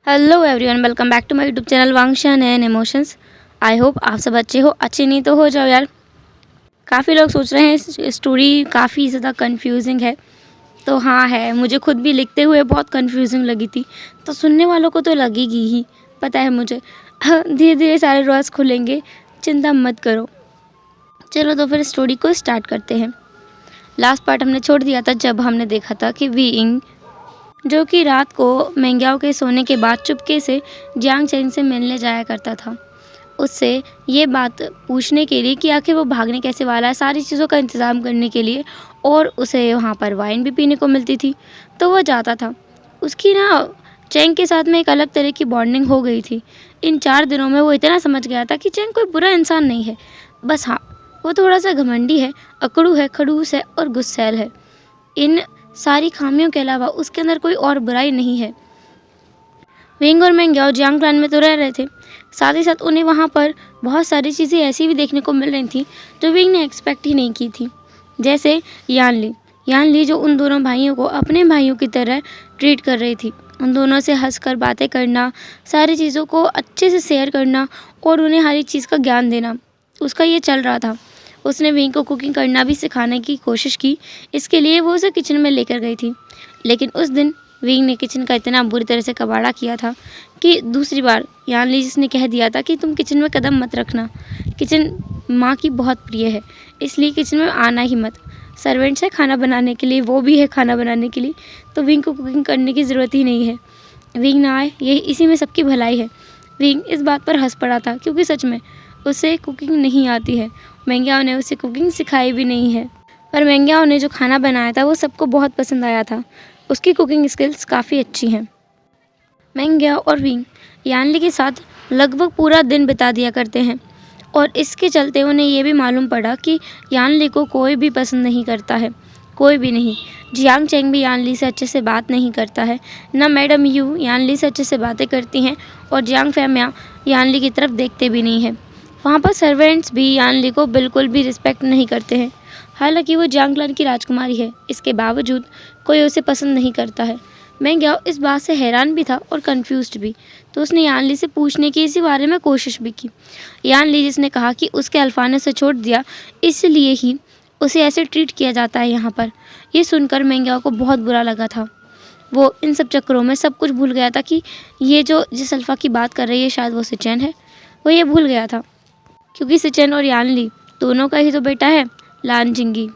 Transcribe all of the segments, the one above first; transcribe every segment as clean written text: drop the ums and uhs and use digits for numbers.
Hello everyone, welcome back to my YouTube channel Wangshan and emotions. I hope आप सब अच्छे हो, अच्छे नहीं तो हो जाओ यार। काफ़ी लोग सोच रहे हैं स्टोरी काफ़ी ज़्यादा कंफ्यूजिंग है। तो हाँ है, मुझे खुद भी लिखते हुए बहुत कंफ्यूजिंग लगी थी, तो सुनने वालों को तो लगेगी ही, पता है मुझे। धीरे धीरे सारे राज खुलेंगे, चिंता मत करो। चलो तो फिर स्टोरी को स्टार्ट करते हैं। लास्ट पार्ट हमने छोड़ दिया था जब हमने देखा था कि वीइंग, जो कि रात को मेंग्याओ के सोने के बाद चुपके से जियांग चेंग से मिलने जाया करता था, उससे ये बात पूछने के लिए कि आखिर वो भागने कैसे वाला है, सारी चीज़ों का इंतज़ाम करने के लिए। और उसे वहाँ पर वाइन भी पीने को मिलती थी, तो वह जाता था। उसकी ना चेंग के साथ में एक अलग तरह की बॉन्डिंग हो गई थी। इन 4 दिनों में वो इतना समझ गया था कि चेंग कोई बुरा इंसान नहीं है, बस हाँ, वो थोड़ा सा घमंडी है, अकड़ू है, खड़ूस है और गुस्सैल है। इन सारी खामियों के अलावा उसके अंदर कोई और बुराई नहीं है। विंग और मेंग्याओ जियांग क्लान में तो रह रहे थे, साथ ही साथ उन्हें वहाँ पर बहुत सारी चीज़ें ऐसी भी देखने को मिल रही थी जो विंग ने एक्सपेक्ट ही नहीं की थी। जैसे यान ली जो उन दोनों भाइयों को अपने भाइयों की तरह ट्रीट कर रही थी। उन दोनों से हंसकर बातें करना, सारी चीज़ों को अच्छे से शेयर करना और उन्हें हर एक चीज़ का ज्ञान देना, उसका ये चल रहा था। उसने विंग को कुकिंग करना भी सिखाने की कोशिश की, इसके लिए वो उसे किचन में लेकर गई थी। लेकिन उस दिन विंग ने किचन का इतना बुरी तरह से कबाड़ा किया था कि दूसरी बार यान ली जिसने कह दिया था कि तुम किचन में कदम मत रखना, किचन माँ की बहुत प्रिय है, इसलिए किचन में आना ही मत। सर्वेंट्स है खाना बनाने के लिए, वो भी है खाना बनाने के लिए, तो विंग को कुकिंग करने की ज़रूरत ही नहीं है। विंग ना आए, यही इसी में सबकी भलाई है। विंग इस बात पर हंस पड़ा था क्योंकि सच में उसे कुकिंग नहीं आती है। मेंग्याओ ने उसे कुकिंग सिखाई भी नहीं है, पर मेंग्याओ ने जो खाना बनाया था वो सबको बहुत पसंद आया था। उसकी कुकिंग स्किल्स काफ़ी अच्छी हैं। मेंग्याओ और विंग यानली के साथ लगभग पूरा दिन बिता दिया करते हैं और इसके चलते उन्हें ये भी मालूम पड़ा कि यानली को कोई भी पसंद नहीं करता है, कोई भी नहीं। जियांग चेंग भी यानली से अच्छे से बात नहीं करता है, ना मैडम यू यानली से अच्छे से बातें करती हैं और जियांग फैमिया यानली की तरफ देखते भी नहीं हैं। वहाँ पर सर्वेंट्स भी यानली को बिल्कुल भी रिस्पेक्ट नहीं करते हैं। हालांकि वो जियांग क्लान की राजकुमारी है, इसके बावजूद कोई उसे पसंद नहीं करता है। मेंग्याओ इस बात से हैरान भी था और कंफ्यूज्ड भी, तो उसने यानली से पूछने की इसी बारे में कोशिश भी की। यानली जिसने कहा कि उसके अल्फा ने उसे छोड़ दिया, इसलिए ही उसे ऐसे ट्रीट किया जाता है यहाँ पर। ये सुनकर मेंग्याओ को बहुत बुरा लगा था। वो इन सब चक्करों में सब कुछ भूल गया था कि ये जो जिस अल्फा की बात कर रही है शायद वो सिचेन है। वो ये भूल गया था क्योंकि सिचेन और यानली दोनों का ही तो बेटा है, लानजिंगी।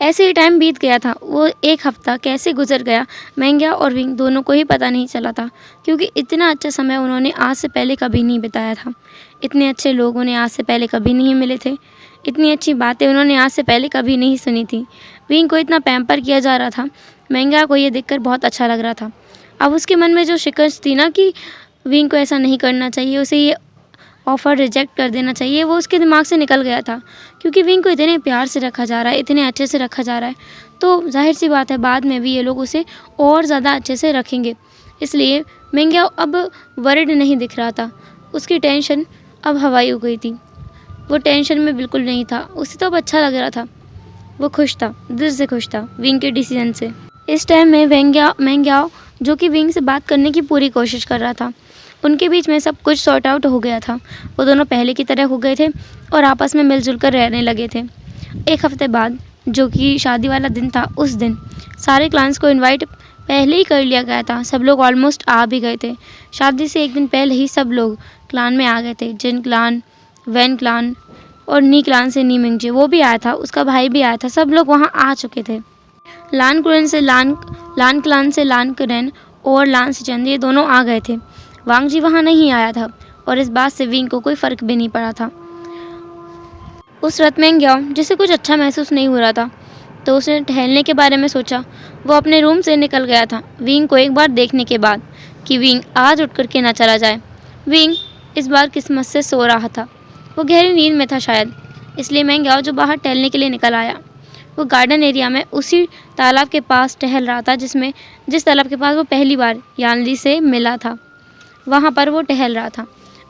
ऐसे ही टाइम बीत गया था। वो एक हफ्ता कैसे गुजर गया मेंग्याओ और विंग दोनों को ही पता नहीं चला था, क्योंकि इतना अच्छा समय उन्होंने आज से पहले कभी नहीं बिताया था। इतने अच्छे लोग उन्हें आज से पहले कभी नहीं मिले थे, इतनी अच्छी बातें उन्होंने आज से पहले कभी नहीं सुनी थी। विंग को इतना पैम्पर किया जा रहा था, मेंग्याओ को ये देखकर बहुत अच्छा लग रहा था। अब उसके मन में जो शिकस्त थी ना कि विंग को ऐसा नहीं करना चाहिए, उसे ये ऑफ़र रिजेक्ट कर देना चाहिए, वो उसके दिमाग से निकल गया था। क्योंकि विंग को इतने प्यार से रखा जा रहा है, इतने अच्छे से रखा जा रहा है, तो जाहिर सी बात है बाद में भी ये लोग उसे और ज़्यादा अच्छे से रखेंगे। इसलिए मेंग्याओ अब वरिड नहीं दिख रहा था, उसकी टेंशन अब हवाई हो गई थी। वो टेंशन में बिल्कुल नहीं था, उसे तो अब अच्छा लग रहा था। वो खुश था, दिल से खुश था विंग के डिसीजन से। इस टाइम में मेंग्याओ जो कि विंग से बात करने की पूरी कोशिश कर रहा था। उनके बीच में सब कुछ सॉर्ट आउट हो गया था। वो दोनों पहले की तरह हो गए थे और आपस में मिलजुल कर रहने लगे थे। एक हफ्ते बाद, जो कि शादी वाला दिन था, उस दिन सारे क्लान्स को इनवाइट पहले ही कर लिया गया था। सब लोग ऑलमोस्ट आ भी गए थे। शादी से एक दिन पहले ही सब लोग क्लान में आ गए थे। जिन क्लान, वैन क्लान और नी क्लान से नी मिंगजे वो भी आया था, उसका भाई भी आया था। सब लोग वहाँ आ चुके थे। लान क्लान से लान कुरेन और लान सिचेन ये दोनों आ गए थे। वांग जी वहाँ नहीं आया था और इस बात से विंग को कोई फ़र्क भी नहीं पड़ा था। उस रात मेंग्याओ जिसे कुछ अच्छा महसूस नहीं हो रहा था, तो उसने टहलने के बारे में सोचा। वो अपने रूम से निकल गया था विंग को एक बार देखने के बाद कि विंग आज उठ करके ना चला जाए। विंग इस बार किस्मत से सो रहा था, वो गहरी नींद में था शायद, इसलिए मेंग्याओ जो बाहर टहलने के लिए निकल आया। वो गार्डन एरिया में उसी तालाब के पास टहल रहा था जिस तालाब के पास वो पहली बार यानली से मिला था। वहाँ पर वो टहल रहा था।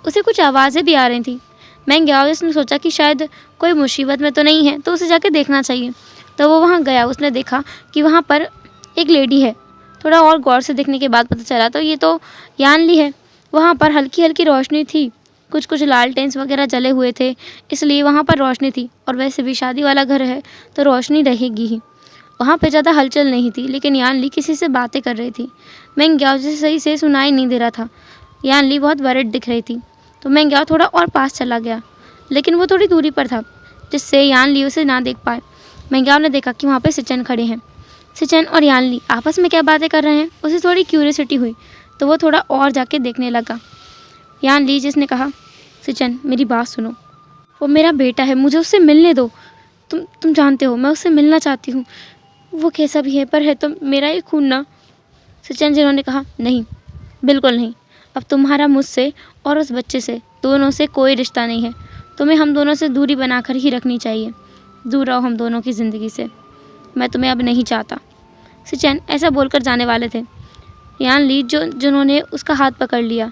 उसे कुछ आवाज़ें भी आ रही थी। मेंग्याओ ने सोचा कि शायद कोई मुसीबत में तो नहीं है, तो उसे जाके देखना चाहिए। तो वो वहाँ गया। उसने देखा कि वहाँ पर एक लेडी है थोड़ा और गौर से देखने के बाद पता चला तो ये तो यान ली है। वहाँ पर हल्की हल्की रोशनी थी, कुछ कुछ लालटेन्स वगैरह जले हुए थे, इसलिए वहाँ पर रोशनी थी। और वैसे भी शादी वाला घर है तो रोशनी रहेगी ही। वहाँ पे ज़्यादा हलचल नहीं थी, लेकिन यान ली किसी से बातें कर रही थी। मैंग ग्याओ जिसे सही से सुनाई नहीं दे रहा था। यान ली बहुत वरिड दिख रही थी, तो मैंग ग्याओ थोड़ा और पास चला गया, लेकिन वो थोड़ी दूरी पर था, जिससे यान ली उसे ना देख पाए। मैंग ग्याओ ने देखा कि वहाँ पे सिचेन खड़े हैं। सिचेन और यान ली आपस में क्या बातें कर रहे हैं, उसे थोड़ी क्यूरियोसिटी हुई, तो वो थोड़ा और जाके देखने लगा। यान ली जिसने कहा, सिचेन मेरी बात सुनो, वो मेरा बेटा है, मुझे उससे मिलने दो। तुम जानते हो मैं उससे मिलना चाहती हूँ, वो कैसा भी है पर है तो मेरा ही खून ना। सिचेन जिन्होंने कहा, नहीं बिल्कुल नहीं, अब तुम्हारा मुझसे और उस बच्चे से दोनों से कोई रिश्ता नहीं है। तुम्हें हम दोनों से दूरी बनाकर ही रखनी चाहिए। दूर रहो हम दोनों की ज़िंदगी से, मैं तुम्हें अब नहीं चाहता। सिचेन ऐसा बोलकर जाने वाले थे। यान ली जिन्होंने उसका हाथ पकड़ लिया,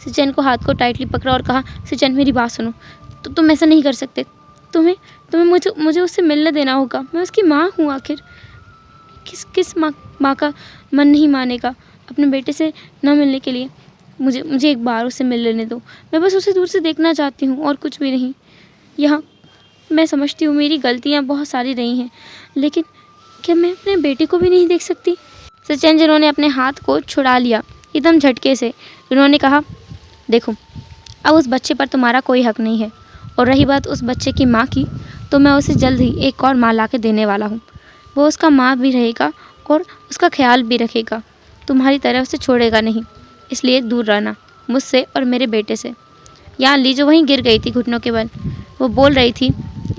सिचेन को हाथ को टाइटली पकड़ा और कहा, सिचेन मेरी बात सुनो, तो तुम ऐसा नहीं कर सकते। तुम्हें मुझे उससे मिलने देना होगा। मैं उसकी माँ हूँ आखिर। किस माँ का मन नहीं मानेगा अपने बेटे से न मिलने के लिए। मुझे एक बार उससे मिल लेने दो। मैं बस उसे दूर से देखना चाहती हूँ और कुछ भी नहीं। यहाँ मैं समझती हूँ मेरी गलतियाँ बहुत सारी रही हैं, लेकिन क्या मैं अपने बेटे को भी नहीं देख सकती? सचिन जिन्होंने अपने हाथ को छुड़ा लिया एकदम झटके से, उन्होंने कहा, देखो अब उस बच्चे पर तुम्हारा कोई हक नहीं है, और रही बात उस बच्चे की माँ की, तो मैं उसे जल्द ही एक और माँ ला के देने वाला हूँ। वो उसका माँ भी रहेगा और उसका ख्याल भी रखेगा, तुम्हारी तरफ से छोड़ेगा नहीं। इसलिए दूर रहना मुझसे और मेरे बेटे से। यान ली जो वहीं गिर गई थी घुटनों के बल, वो बोल रही थी,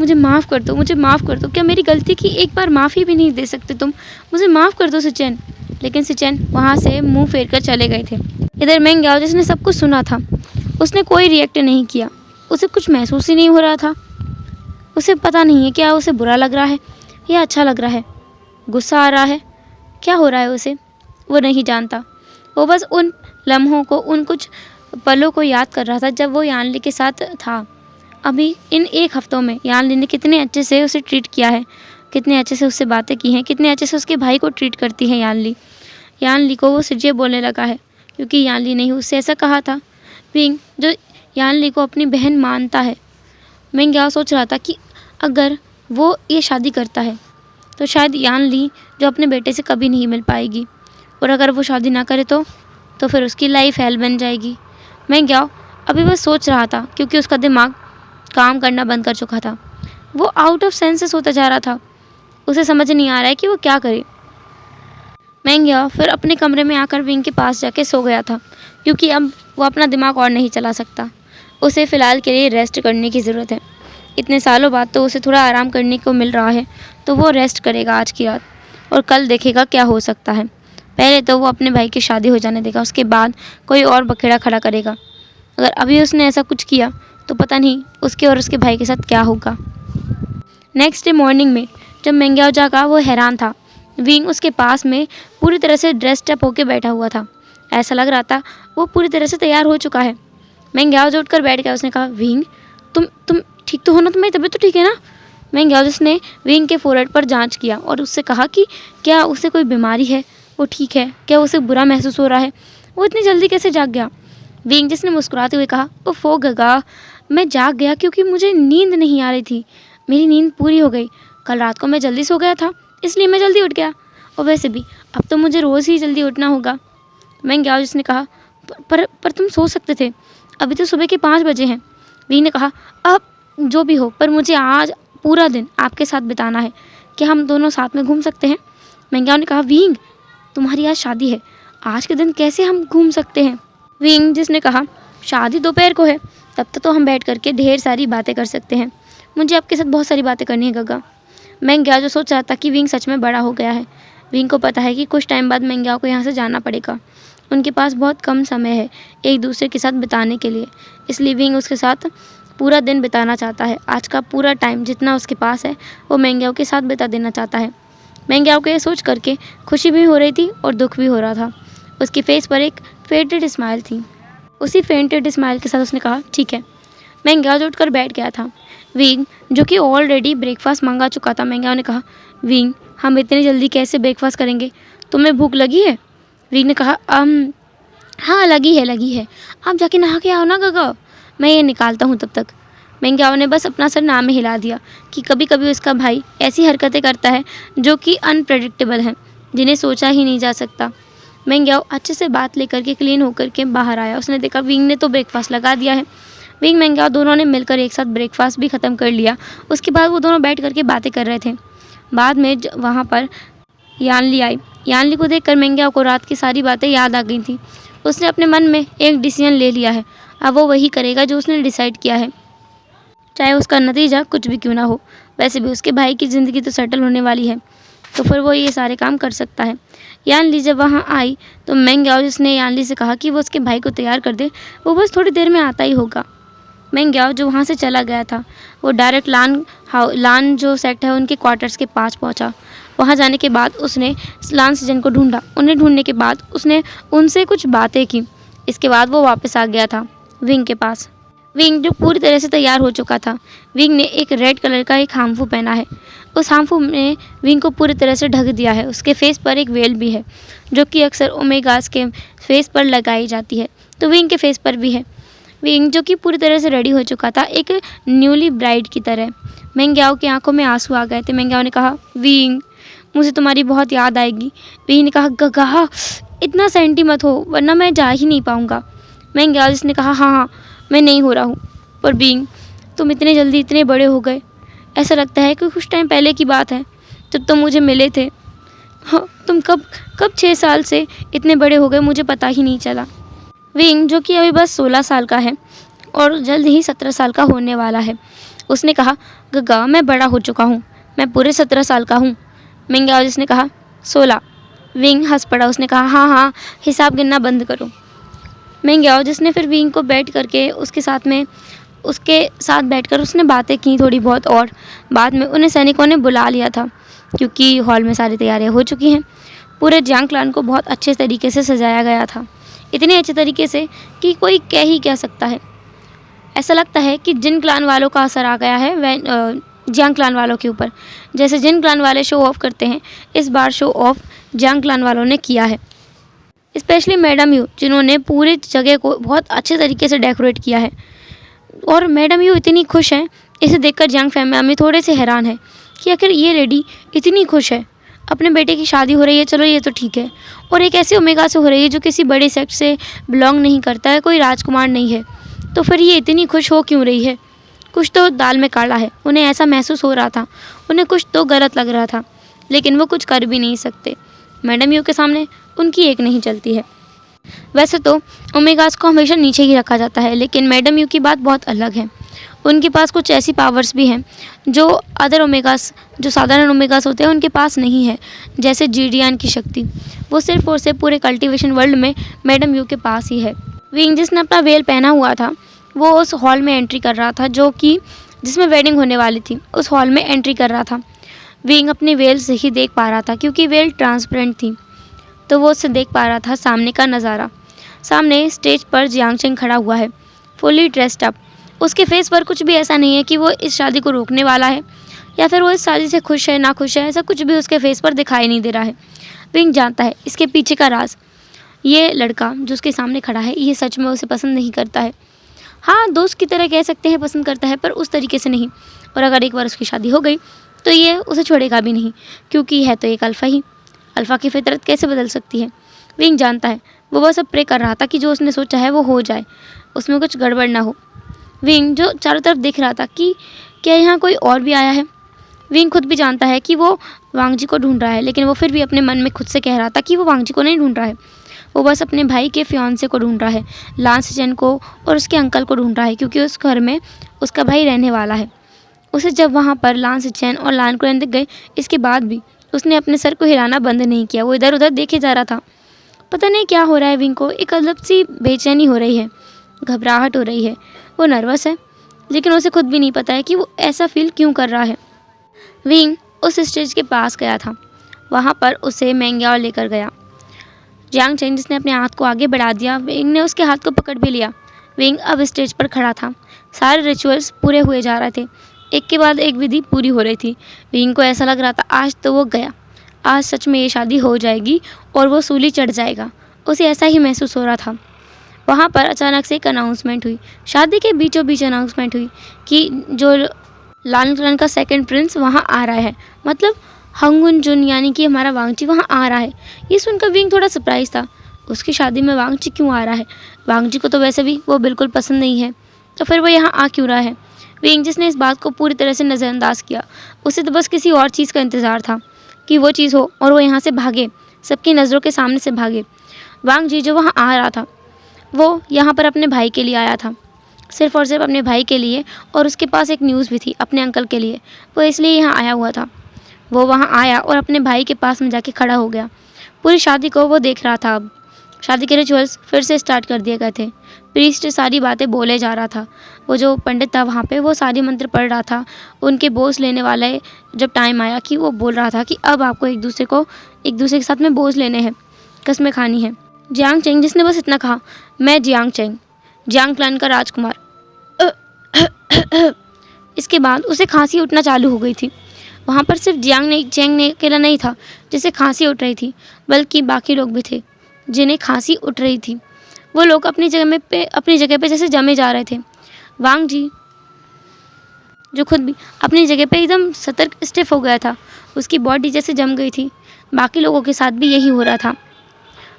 मुझे माफ़ कर दो, मुझे माफ़ कर दो। क्या मेरी गलती की एक बार माफ़ी भी नहीं दे सकते तुम? मुझे माफ़ कर दो सिचेन। लेकिन सिचेन वहाँ से मुंह फेर कर चले गए थे। इधर मैंग ग्याओ जिसने सब कुछ सुना था, उसने कोई रिएक्ट नहीं किया। उसे कुछ महसूस ही नहीं हो रहा था। उसे पता नहीं है क्या उसे बुरा लग रहा है या अच्छा लग रहा है, गुस्सा आ रहा है, क्या हो रहा है उसे, वो नहीं जानता। वो बस उन लम्हों को, उन कुछ पलों को याद कर रहा था जब वो यान ली के साथ था। अभी इन 1 हफ्तों में यान ली ने कितने अच्छे से उसे ट्रीट किया है, कितने अच्छे से उससे बातें की हैं, कितने अच्छे से उसके भाई को ट्रीट करती है यान ली। यान ली को वो सिर्फ बोलने लगा है क्योंकि यान ली ने ही उससे ऐसा कहा था। विंग जो यान ली को अपनी बहन मानता है। मैं क्या सोच रहा था कि अगर वो ये शादी करता है तो शायद यान ली जो अपने बेटे से कभी नहीं मिल पाएगी, और अगर वो शादी ना करे तो फिर उसकी लाइफ हेल बन जाएगी। मैं क्या अभी बस सोच रहा था क्योंकि उसका दिमाग काम करना बंद कर चुका था। वो आउट ऑफ सेंसेस होता जा रहा था। उसे समझ नहीं आ रहा है कि वो क्या करे। मैं गया फिर अपने कमरे में आकर विंग के पास जाके सो गया था, क्योंकि अब वो अपना दिमाग और नहीं चला सकता। उसे फ़िलहाल के लिए रेस्ट करने की ज़रूरत है। इतने सालों बाद तो उसे थोड़ा आराम करने को मिल रहा है, तो वो रेस्ट करेगा आज की रात और कल देखेगा क्या हो सकता है। पहले तो वो अपने भाई की शादी हो जाने देगा, उसके बाद कोई और बखेड़ा खड़ा करेगा। अगर अभी उसने ऐसा कुछ किया तो पता नहीं उसके और उसके भाई के साथ क्या होगा। नेक्स्ट डे मॉर्निंग में जब मेंग्याओ जागा, वो हैरान था। विंग उसके पास में पूरी तरह से ड्रेस्ड अप होकर बैठा हुआ था। ऐसा लग रहा था वो पूरी तरह से तैयार हो चुका है। मेंग्याओ जो उठकर बैठ गया। उसने कहा, विंग तुम ठीक तो हो ना? तुम्हारी तबीयत तो ठीक है ना? मेंग्याओ जिसने विंग के फोरहेड पर जांच किया और उससे कहा कि क्या उसे कोई बीमारी है, वो ठीक है, क्या उसे बुरा महसूस हो रहा है, वो इतनी जल्दी कैसे जाग गया? विंग जिसने मुस्कुराते हुए कहा, ओफो गगा, मैं जाग गया क्योंकि मुझे नींद नहीं आ रही थी। मेरी नींद पूरी हो गई। कल रात को मैं जल्दी सो गया था, इसलिए मैं जल्दी उठ गया, और वैसे भी अब तो मुझे रोज़ ही जल्दी उठना होगा। मेंग्याओ जिसने कहा, पर तुम सो सकते थे, अभी तो सुबह के 5 बजे हैं। विंग ने कहा, अब जो भी हो, पर मुझे आज पूरा दिन आपके साथ बिताना है। क्या हम दोनों साथ में घूम सकते हैं? मेंग्याओ ने कहा, विंग तुम्हारी आज शादी है, आज के दिन कैसे हम घूम सकते हैं? विंग जिसने कहा, शादी दोपहर को है, तब तक तो हम बैठ करके ढेर सारी बातें कर सकते हैं। मुझे आपके साथ बहुत सारी बातें करनी है गगा। मेंग्याओ जो सोच रहा था कि विंग सच में बड़ा हो गया है। विंग को पता है कि कुछ टाइम बाद मेंग्याओ को यहाँ से जाना पड़ेगा। उनके पास बहुत कम समय है एक दूसरे के साथ बिताने के लिए, इसलिए विंग उसके साथ पूरा दिन बिताना चाहता है। आज का पूरा टाइम जितना उसके पास है वो मेंग्याओ के साथ बिता देना चाहता है। मेंग्याओ को ये सोच करके खुशी भी हो रही थी और दुख भी हो रहा था। उसकी फेस पर एक फेंटेड स्माइल थी। उसी फेंटेड स्माइल के साथ उसने कहा, ठीक है। मेंग्याओ जो उठकर बैठ गया था। विंग जो कि ऑलरेडी ब्रेकफास्ट मंगा चुका था, मेंग्याओ ने कहा, विंग हम इतनी जल्दी कैसे ब्रेकफास्ट करेंगे? तुम्हें भूख लगी है? विंग ने कहा हाँ लगी है, आप जाके नहा के आओ ना गगा, मैं ये निकालता हूँ तब तक। मेंग्याओ ने बस अपना सर ना में हिला दिया कि कभी कभी उसका भाई ऐसी हरकतें करता है जो कि अनप्रेडिक्टेबल हैं, जिन्हें सोचा ही नहीं जा सकता। मेंग्याओ अच्छे से बात लेकर के क्लीन होकर के बाहर आया। उसने देखा विंग ने तो ब्रेकफास्ट लगा दिया है। विंग मेंग्याओ दोनों ने मिलकर एक साथ ब्रेकफास्ट भी ख़त्म कर लिया। उसके बाद वो दोनों बैठ करके बातें कर रहे थे। बाद में वहाँ पर यानली आई। यानली को देखकर मेंग्याओ को रात की सारी बातें याद आ गई थी। उसने अपने मन में एक डिसीजन ले लिया है। अब वो वही करेगा जो उसने डिसाइड किया है, चाहे उसका नतीजा कुछ भी क्यों ना हो। वैसे भी उसके भाई की ज़िंदगी तो सेटल होने वाली है, तो फिर वो ये सारे काम कर सकता है। यानली जब वहाँ आई तो मेंग्याओ जिसने यानली से कहा कि वो उसके भाई को तैयार कर दे, वो बस थोड़ी देर में आता ही होगा। मेंग्याओ जो वहाँ से चला गया था वो डायरेक्ट लान जो सेट है उनके क्वार्टर्स के पास पहुँचा। वहाँ जाने के बाद उसने लान सीजन को ढूंढा। उन्हें ढूंढने के बाद उसने उनसे कुछ बातें की। इसके बाद वो वापस आ गया था विंग के पास। विंग जो पूरी तरह से तैयार हो चुका था। विंग ने एक रेड कलर का एक हार्मफू पहना है। उस हार्मफू ने विंग को पूरी तरह से ढक दिया है। उसके फेस पर एक वेल भी है जो कि अक्सर ओमेगास के फेस पर लगाई जाती है, तो विंग के फेस पर भी है। विंग जो कि पूरी तरह से रेडी हो चुका था एक न्यूली ब्राइड की तरह। मेंग्याओ की आंखों में आंसू आ गए थे। मेंग्याओ ने कहा, विंग मुझे तुम्हारी बहुत याद आएगी। विंग ने कहा, गगा इतना सेंटी मत हो वरना मैं जा ही नहीं पाऊँगा। मेंग्याओ जिसने कहा, हाँ मैं नहीं हो रहा हूँ, पर विंग तुम इतने जल्दी इतने बड़े हो गए। ऐसा लगता है कि कुछ टाइम पहले की बात है जब तुम मुझे मिले थे। हाँ, तुम कब 6 साल से इतने बड़े हो गए मुझे पता ही नहीं चला। विंग जो कि अभी बस 16 साल का है और जल्द ही 17 साल का होने वाला है, उसने कहा, गगा मैं बड़ा हो चुका हूँ, मैं पूरे 17 साल का हूँ। मेंग्याओ जिसने कहा, 16। विंग हंस पड़ा। उसने कहा, हाँ हिसाब गिनना बंद करो। मेंग्याओ जिसने फिर विंग को बैठ करके उसके साथ बैठकर उसने बातें की थोड़ी बहुत, और बाद में उन्हें सैनिकों ने बुला लिया था क्योंकि हॉल में सारी तैयारियां हो चुकी हैं। पूरे जियांग क्लान को बहुत अच्छे तरीके से सजाया गया था, इतने अच्छे तरीके से कि कोई कह ही क्या सकता है। ऐसा लगता है कि जिन क्लान वालों का असर आ गया है वह जियांग क्लान वालों के ऊपर। जैसे जिन क्लान वाले शो ऑफ करते हैं, इस बार शो ऑफ जियांग क्लान वालों ने किया है। स्पेशली मैडम यू जिन्होंने पूरी जगह को बहुत अच्छे तरीके से डेकोरेट किया है। और मैडम यू इतनी खुश हैं, इसे देखकर जियांग फैमिली थोड़े से हैरान है कि आखिर ये लेडी इतनी खुश है। अपने बेटे की शादी हो रही है, चलो ये तो ठीक है, और एक ऐसे ओमेगा से हो रही है जो किसी बड़े सेक्ट से बिलोंग नहीं करता है, कोई राजकुमार नहीं है, तो फिर ये इतनी खुश हो क्यों रही है। कुछ तो दाल में काला है। उन्हें ऐसा महसूस हो रहा था, उन्हें कुछ तो गलत लग रहा था, लेकिन वो कुछ कर भी नहीं सकते। मैडम यू के सामने उनकी एक नहीं चलती है। वैसे तो ओमेगास को हमेशा नीचे ही रखा जाता है, लेकिन मैडम यू की बात बहुत अलग है। उनके पास कुछ ऐसी पावर्स भी हैं जो अदर ओमेगास, जो साधारण ओमेगास होते हैं, उनके पास नहीं है। जैसे जीडियान की शक्ति, वो सिर्फ और सिर्फ पूरे कल्टीवेशन वर्ल्ड में मैडम यू के पास ही है। विंग जिसने अपना वेल पहना हुआ था, वो उस हॉल में एंट्री कर रहा था जो कि जिसमें वेडिंग होने वाली थी, उस हॉल में एंट्री कर रहा था। विंग अपने वेल से ही देख पा रहा था क्योंकि वेल ट्रांसपेरेंट थी, तो वो उससे देख पा रहा था सामने का नज़ारा। सामने स्टेज पर जियांग चेंग खड़ा हुआ है, फुली ड्रेस्ड अप। उसके फेस पर कुछ भी ऐसा नहीं है कि वो इस शादी को रोकने वाला है या फिर वो इस शादी से खुश है ना खुश है, ऐसा कुछ भी उसके फेस पर दिखाई नहीं दे रहा है। विंग जानता है इसके पीछे का राज। ये लड़का जो उसके सामने खड़ा है, ये सच में उसे पसंद नहीं करता है। हाँ, दोस्त की तरह कह सकते हैं पसंद करता है, पर उस तरीके से नहीं। और अगर एक बार उसकी शादी हो गई तो ये उसे छोड़ेगा भी नहीं, क्योंकि है तो एक अल्फ़ा ही। अल्फ़ा की फितरत कैसे बदल सकती है। विंग जानता है, वो बस अब प्रे कर रहा था कि जो उसने सोचा है वो हो जाए, उसमें कुछ गड़बड़ ना हो। विंग जो चारों तरफ देख रहा था कि क्या यहाँ कोई और भी आया है। विंग खुद भी जानता है कि वो वांग जी को ढूंढ रहा है, लेकिन वो फिर भी अपने मन में खुद से कह रहा था कि वो वांग जी को नहीं ढूंढ रहा है, वो बस अपने भाई के फियांसे को ढूंढ रहा है, लान सीजन को और उसके अंकल को ढूंढ रहा है, क्योंकि उस घर में उसका भाई रहने वाला है। उसे जब वहाँ पर लान सीजन और लान कुरैन दिख गए, इसके बाद भी उसने अपने सर को हिलाना बंद नहीं किया। वो इधर उधर देखे जा रहा था। पता नहीं क्या हो रहा है विंग को, एक अजब सी बेचैनी हो रही है, घबराहट हो रही है, वो नर्वस है, लेकिन उसे खुद भी नहीं पता है कि वो ऐसा फील क्यों कर रहा है। विंग उस स्टेज के पास गया था, वहाँ पर उसे मेंग्याओ लेकर गया। जियांग चेंग जिसने अपने हाथ को आगे बढ़ा दिया, विंग ने उसके हाथ को पकड़ भी लिया। विंग अब स्टेज पर खड़ा था, सारे रिचुअल्स पूरे हुए जा रहे थे, एक के बाद एक विधि पूरी हो रही थी। विंग को ऐसा लग रहा था आज तो वो गया, आज सच में ये शादी हो जाएगी और वो सूली चढ़ जाएगा। उसे ऐसा ही महसूस हो रहा था। वहाँ पर अचानक से एक अनाउंसमेंट हुई, शादी के बीचों बीच अनाउंसमेंट हुई कि जो लाल क्लैन का सेकंड प्रिंस वहाँ आ रहा है, मतलब हंगुन जुन यानी कि हमारा वांगची वहाँ आ रहा है। ये सुनकर विंग थोड़ा सरप्राइज था, उसकी शादी में वांगची क्यों आ रहा है? वांगची को तो वैसे भी वो बिल्कुल पसंद नहीं है, तो फिर वो यहाँ आ क्यों रहा है? विंग जिसने इस बात को पूरी तरह से नज़रअंदाज किया, उसे तो बस किसी और चीज़ का इंतज़ार था कि वो चीज़ हो और वो यहाँ से भागे, सबकी नज़रों के सामने से भागे। वांग जी जो वहाँ आ रहा था वो यहाँ पर अपने भाई के लिए आया था, सिर्फ़ और सिर्फ अपने भाई के लिए, और उसके पास एक न्यूज़ भी थी अपने अंकल के लिए। वो इसलिए यहाँ आया हुआ था। वो वहाँ आया और अपने भाई के पास में जाके खड़ा हो गया। पूरी शादी को वो देख रहा था। अब शादी के रिचुअल्स फिर से स्टार्ट कर दिए गए थे। प्रीस्ट सारी बातें बोले जा रहा था। वो जो पंडित था वहाँ पे वो सारी मंत्र पढ़ रहा था। उनके बोझ लेने वाले जब टाइम आया कि वो बोल रहा था कि अब आपको एक दूसरे के साथ में बोझ लेने हैं, कस्में खानी है। जियांग चेंग जिसने बस इतना कहा, मैं जियांग चेंग, जियांग क्लैन का राजकुमार। इसके बाद उसे खांसी उठना चालू हो गई थी। वहाँ पर सिर्फ चेंग ने अकेला नहीं था जिसे खांसी उठ रही थी, बल्कि बाकी लोग भी थे जिन्हें खांसी उठ रही थी। वो लोग अपनी जगह पे जैसे जमे जा रहे थे। वांग जी जो खुद भी अपनी जगह पे एकदम सतर्क स्टिफ हो गया था, उसकी बॉडी जैसे जम गई थी। बाकी लोगों के साथ भी यही हो रहा था।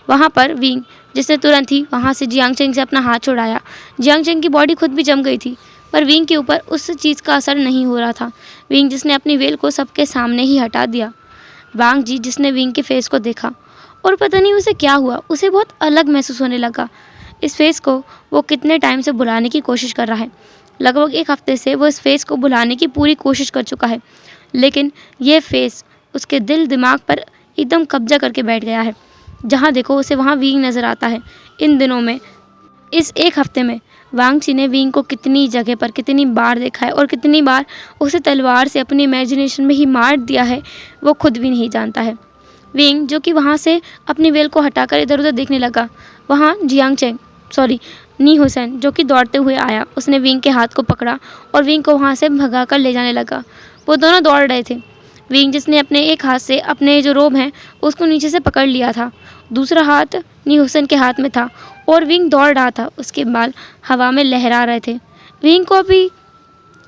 वहाँ पर विंग जिसने तुरंत ही वहाँ से जियांग चेंग से अपना हाथ छुड़ाया। जियांग चेंग की बॉडी खुद भी जम गई थी, पर विंग के ऊपर उस चीज़ का असर नहीं हो रहा था। विंग जिसने अपनी वेल को सबके सामने ही हटा दिया। वांग जी जिसने विंग के फेस को देखा और पता नहीं उसे क्या हुआ, उसे बहुत अलग महसूस होने लगा। इस फेस को वो कितने टाइम से भुलाने की कोशिश कर रहा है। लगभग 1 हफ्ते से वो इस फेस को भुलाने की पूरी कोशिश कर चुका है, लेकिन ये फेस उसके दिल दिमाग पर एकदम कब्जा करके बैठ गया है। जहाँ देखो उसे वहाँ विंग नज़र आता है। इन दिनों में, इस 1 हफ्ते में वांग ची ने विंग को कितनी जगह पर कितनी बार देखा है और कितनी बार उसे तलवार से अपनी इमेजिनेशन में ही मार दिया है, वो खुद भी नहीं जानता है। विंग जो कि वहाँ से अपनी वेल को हटाकर इधर उधर देखने लगा, वहाँ नी हुसैन जो कि दौड़ते हुए आया। उसने विंग के हाथ को पकड़ा और विंग को वहाँ से भगा कर ले जाने लगा। वो दोनों दौड़ रहे थे। विंग जिसने अपने एक हाथ से अपने जो रोब हैं उसको नीचे से पकड़ लिया था, दूसरा हाथ नी हुसैन के हाथ में था और विंग दौड़ रहा था। उसके बाल हवा में लहरा रहे थे। विंग को अभी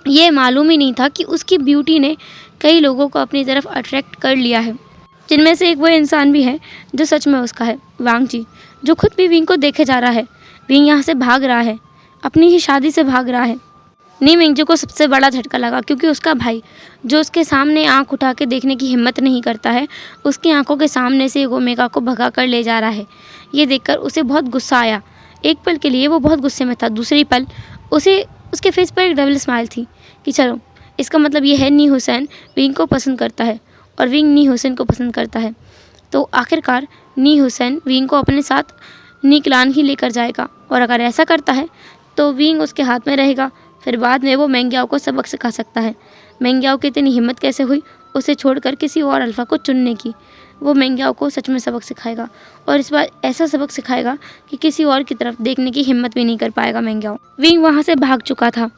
ये मालूम ही नहीं था कि उसकी ब्यूटी ने कई लोगों को अपनी तरफ अट्रैक्ट कर लिया है, जिनमें से एक वो इंसान भी है जो सच में उसका है, वांग जी, जो खुद भी विंग को देखे जा रहा है। विंग यहाँ से भाग रहा है, अपनी ही शादी से भाग रहा है। नी मिंगजू को सबसे बड़ा झटका लगा, क्योंकि उसका भाई जो उसके सामने आंख उठा के देखने की हिम्मत नहीं करता है, उसकी आंखों के सामने से ओमेगा को भगा कर ले जा रहा है। ये देखकर उसे बहुत गुस्सा आया। एक पल के लिए वो बहुत गुस्से में था, दूसरी पल उसके फेस पर एक डबल स्माइल थी कि चलो, इसका मतलब ये है नी हुसैन विंग को पसंद करता है और विंग नी हुसैन को पसंद करता है। तो आखिरकार नी हुसैन विंग को अपने साथ नी क्लान ही लेकर जाएगा, और अगर ऐसा करता है तो विंग उसके हाथ में रहेगा। फिर बाद में वो मेंग्याओ को सबक सिखा सकता है। मेंग्याओ की इतनी हिम्मत कैसे हुई उसे छोड़कर किसी और अल्फ़ा को चुनने की? वो मेंग्याओ को सच में सबक सिखाएगा, और इस बार ऐसा सबक सिखाएगा कि किसी और की तरफ देखने की हिम्मत भी नहीं कर पाएगा मेंग्याओ। विंग वहाँ से भाग चुका था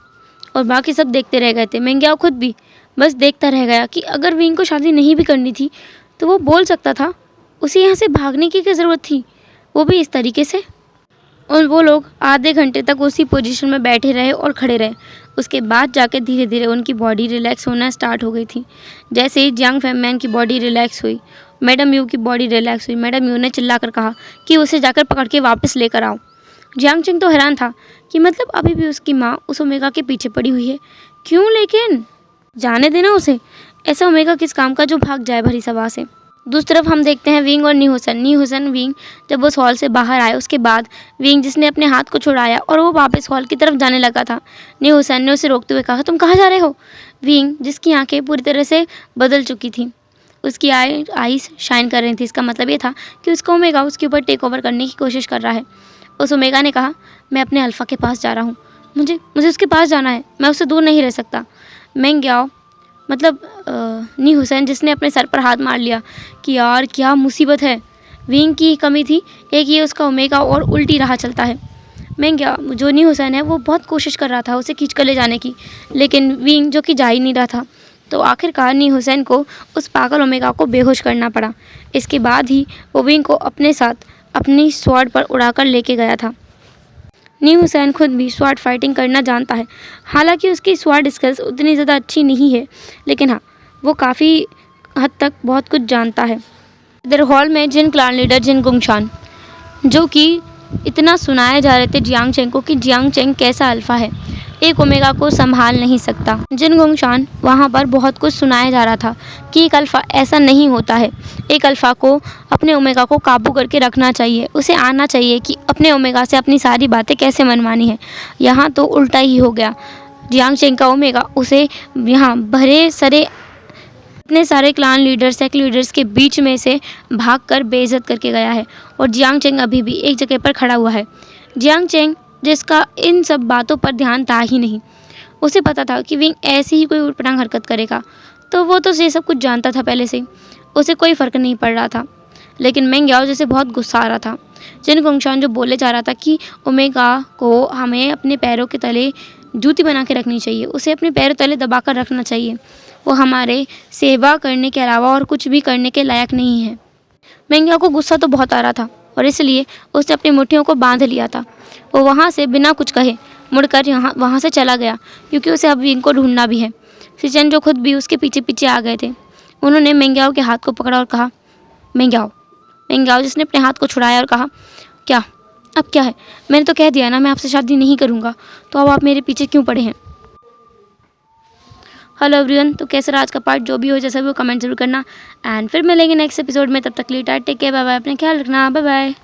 और बाकी सब देखते रह गए थे। मेंग्याओ खुद भी बस देखता रह गया कि अगर विंग को शादी नहीं भी करनी थी तो वो बोल सकता था, उसे यहाँ से भागने की क्या ज़रूरत थी, वो भी इस तरीके से। और वो लोग आधे घंटे तक उसी पोजीशन में बैठे रहे और खड़े रहे। उसके बाद जाके धीरे धीरे उनकी बॉडी रिलैक्स होना स्टार्ट हो गई थी। जैसे ही जियांग फैनमैन की बॉडी रिलैक्स हुई, मैडम यू की बॉडी रिलैक्स हुई। मैडम यू ने चिल्लाकर कहा कि उसे जाकर पकड़ के वापस लेकर आओ। जियांग चिंग तो हैरान था कि मतलब अभी भी उसकी माँ उस ओमेगा के पीछे पड़ी हुई है, क्यों? लेकिन जाने देना उसे, ऐसा ओमेगा किस काम का जो भाग जाए भरी सभा से। दूसरी तरफ हम देखते हैं विंग और नी हुसैन विंग जब उस हॉल से बाहर आए, उसके बाद विंग जिसने अपने हाथ को छुड़ाया और वो वापस हॉल की तरफ जाने लगा था, नी हुसैन ने उसे रोकते हुए कहा, तुम कहाँ जा रहे हो? विंग जिसकी आंखें पूरी तरह से बदल चुकी थी, उसकी आईज शाइन कर रही थी। इसका मतलब ये था कि उसका ओमेगा उसके ऊपर टेक ओवर करने की कोशिश कर रहा है। उस ओमेगा ने कहा, मैं अपने अल्फ़ा के पास जा रहा हूँ, मुझे उसके पास जाना है, मैं उससे दूर नहीं रह सकता। मेंग्याओ मतलब नी हुसैन जिसने अपने सर पर हाथ मार लिया कि यार क्या मुसीबत है। विंग की कमी थी, एक ये उसका ओमेगा और उल्टी राह चलता है। मेंग्याओ जो नी हुसैन है वो बहुत कोशिश कर रहा था उसे खींच कर ले जाने की, लेकिन विंग जो कि जा ही नहीं रहा था। तो आखिरकार नी हुसैन को उस पागल ओमेगा को बेहोश करना पड़ा। इसके बाद ही वो विंग को अपने साथ अपनी स्वॉर्ड पर उड़ाकर लेके गया था। नीम हुसैन खुद भी स्वॉर्ड फाइटिंग करना जानता है। हालांकि उसकी स्वॉर्ड स्किल्स उतनी ज़्यादा अच्छी नहीं है, लेकिन हाँ, वो काफ़ी हद तक बहुत कुछ जानता है। इधर हॉल में जिन क्लान लीडर जिन गुंगशान, जो कि इतना सुनाए जा रहे थे जियांग चेंग को कि जियांग चेंग कैसा अल्फ़ा है, एक ओमेगा को संभाल नहीं सकता। जिन गुंगशान वहाँ पर बहुत कुछ सुनाया जा रहा था कि एक अल्फ़ा ऐसा नहीं होता है, एक अल्फ़ा को अपने ओमेगा को काबू करके रखना चाहिए, उसे आना चाहिए कि अपने ओमेगा से अपनी सारी बातें कैसे मनवानी है। यहाँ तो उल्टा ही हो गया। जियांग चेंग का ओमेगा उसे यहाँ भरे सरे इतने सारे क्लान लीडर्स सेक्ट लीडर्स के बीच में से भागकर बेइज्जत करके गया है, और जियांग चेंग अभी भी एक जगह पर खड़ा हुआ है। जियांग चेंग, जिसका इन सब बातों पर ध्यान था ही नहीं, उसे पता था कि विंग ऐसी ही कोई ऊटपटांग हरकत करेगा, तो वो तो ये सब कुछ जानता था पहले से, उसे कोई फ़र्क नहीं पड़ रहा था। लेकिन मेंग याओ जैसे बहुत गुस्सा आ रहा था। जिन गुंगशान जो बोले जा रहा था कि ओमेगा को हमें अपने पैरों के तले जूती बना के रखनी चाहिए, उसे अपने पैरों तले दबा कर रखना चाहिए, वो हमारे सेवा करने के अलावा और कुछ भी करने के लायक नहीं है। मेंग याओ को गुस्सा तो बहुत आ रहा था, और इसलिए उसने अपनी मुट्ठियों को बांध लिया था। वो वहाँ से बिना कुछ कहे मुड़कर वहाँ से चला गया, क्योंकि उसे अब विंग को ढूंढना भी है। सिचेन जो खुद भी उसके पीछे पीछे आ गए थे, उन्होंने मेंग याओ के हाथ को पकड़ा और कहा, मेंग याओ जिसने अपने हाथ को छुड़ाया और कहा, क्या अब क्या है? मैंने तो कह दिया ना मैं आपसे शादी नहीं करूँगा, तो अब आप मेरे पीछे क्यों पड़े हैं? हेलो एवरीवन, तो कैसा रहा आज का पार्ट? जो भी हो जैसा भी हो कमेंट जरूर करना, एंड फिर मिलेंगे नेक्स्ट एपिसोड में। तब तक के लिए टेक केयर, बाय बाय, अपना ख्याल रखना, बाय बाय।